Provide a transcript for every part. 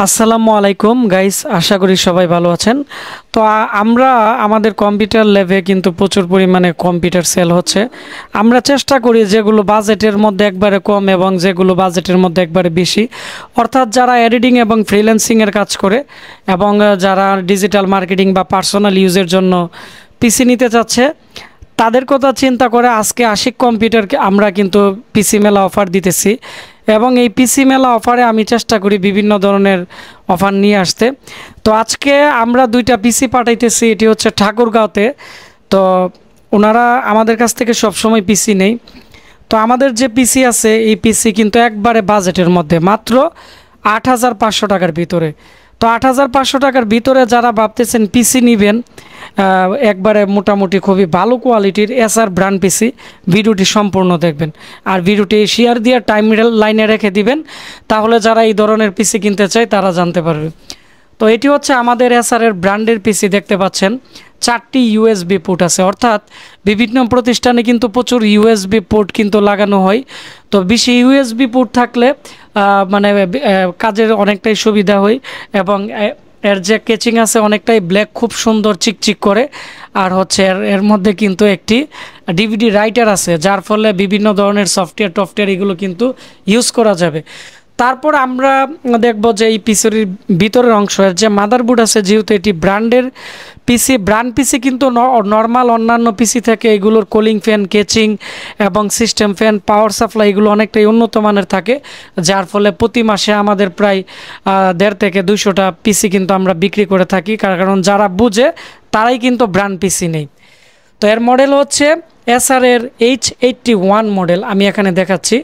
আসসালামু আলাইকুম গাইস, আশা করি সবাই ভালো আছেন। তো আমরা আমাদের কম্পিউটার ল্যাবে কিন্তু প্রচুর পরিমাণে কম্পিউটার সেল হচ্ছে। আমরা চেষ্টা করি যেগুলো বাজেটের মধ্যে একবারে কম এবং যেগুলো বাজেটের মধ্যে একবারে বেশি, অর্থাৎ যারা এডিটিং এবং ফ্রিল্যান্সিংয়ের কাজ করে এবং যারা ডিজিটাল মার্কেটিং বা পার্সোনাল ইউজের জন্য পিসি নিতে চাচ্ছে তাদের কথা চিন্তা করে আজকে আশিক কম্পিউটারকে আমরা কিন্তু পিসি মেলা অফার দিতেছি। এবং এই পিসি মেলা অফারে আমি চেষ্টা করি বিভিন্ন ধরনের অফার নিয়ে আসতে। তো আজকে আমরা দুইটা পিসি পাঠাইতেছি, এটি হচ্ছে ঠাকুরগাঁওতে। তো ওনারা আমাদের কাছ থেকে সবসময় পিসি নেই। তো আমাদের যে পিসি আছে এই পিসি কিন্তু একবারে বাজেটের মধ্যে, মাত্র ৮,৫০০ টাকার ভিতরে। তো ৮,৫০০ টাকার ভিতরে যারা ভাবতেছেন পিসি নেবেন একবারে মোটামুটি খুবই ভালো কোয়ালিটির এসআর ব্র্যান্ড পিসি, ভিডিওটি সম্পূর্ণ দেখবেন আর ভিডিওটি শেয়ার দিয়ে টাইম লাইনে রেখে দিবেন, তাহলে যারা এই ধরনের পিসি কিনতে চায় তারা জানতে পারবে। তো এটি হচ্ছে আমাদের এসআরের ব্র্যান্ডের পিসি, দেখতে পাচ্ছেন 4টি ইউএসবি পোর্ট আছে, অর্থাৎ বিভিন্ন প্রতিষ্ঠানে কিন্তু প্রচুর ইউএসবি পোর্ট কিন্তু লাগানো হয়। তো বেশি ইউএসবি পোর্ট থাকলে মানে কাজের অনেকটাই সুবিধা হয় এবং এর যে কেচিং আছে অনেকটাই ব্ল্যাক, খুব সুন্দর চিকচিক করে। আর হচ্ছে এর মধ্যে কিন্তু একটি ডিভিডি রাইটার আছে, যার ফলে বিভিন্ন ধরনের সফটওয়্যার এগুলো কিন্তু ইউজ করা যাবে। তারপর আমরা দেখব যে এই পিসির ভিতরের অংশের যে মাদারবোর্ড আছে, যেহেতু এটি ব্র্যান্ড পিসি কিন্তু নর্মাল অন্যান্য পিসি থেকে এগুলোর কুলিং ফ্যান, কেচিং এবং সিস্টেম ফ্যান, পাওয়ার সাপ্লাই এগুলো অনেকটাই উন্নত মানের থাকে, যার ফলে প্রতি মাসে আমাদের প্রায় 1.5 থেকে 200টা পিসি কিন্তু আমরা বিক্রি করে থাকি, কারণ যারা বুঝে তারাই কিন্তু ব্র্যান্ড পিসি নেই। তো এর মডেল হচ্ছে এসআরের H81 মডেল, আমি এখানে দেখাচ্ছি।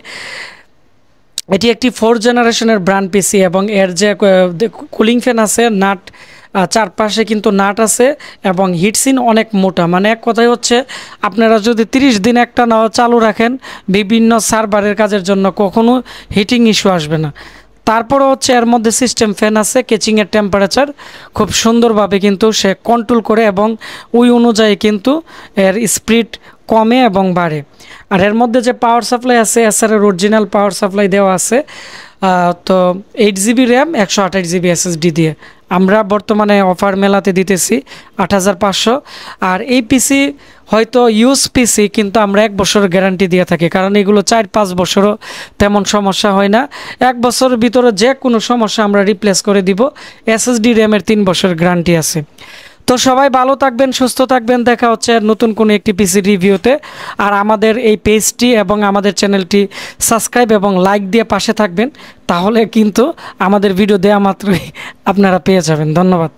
এটি একটি 4th জেনারেশনের ব্র্যান্ড পিসি এবং এর যে কুলিং ফ্যান আছে, নাট চারপাশে কিন্তু নাট আছে এবং হিটসিন অনেক মোটা, মানে এক কথায় হচ্ছে আপনারা যদি 30 দিন একটা চালু রাখেন বিভিন্ন সার্ভারের কাজের জন্য কখনো হিটিং ইস্যু আসবে না। তারপরে হচ্ছে এর মধ্যে সিস্টেম ফ্যান আছে, কেচিংয়ের টেম্পারেচার খুব সুন্দরভাবে কিন্তু সে কন্ট্রোল করে এবং ওই অনুযায়ী কিন্তু এর স্পিড কমে এবং বাড়ে। আর এর মধ্যে যে পাওয়ার সাপ্লাই আছে এসআরের অরিজিনাল পাওয়ার সাপ্লাই দেওয়া আছে। তো 8GB র্যাম 128GB SSD দিয়ে আমরা বর্তমানে অফার মেলাতে দিতেছি 8,500। আর এই পিসি হয়তো ইউজ পিসি, কিন্তু আমরা 1 বছরের গ্যারান্টি দিয়ে থাকি, কারণ এগুলো 4-5 বছরও তেমন সমস্যা হয় না। 1 বছরের ভিতরে যে কোনো সমস্যা আমরা রিপ্লেস করে দিব। SSD র্যামের 3 বছরের গ্যারান্টি আছে। তো সবাই ভালো থাকবেন, সুস্থ থাকবেন, দেখা হচ্ছে নতুন কোনো একটি পিসি রিভিউতে। আর আমাদের এই পেজটি এবং আমাদের চ্যানেলটি সাবস্ক্রাইব এবং লাইক দিয়ে পাশে থাকবেন, তাহলে কিন্তু আমাদের ভিডিও দেওয়া মাত্রই আপনারা পেয়ে যাবেন। ধন্যবাদ।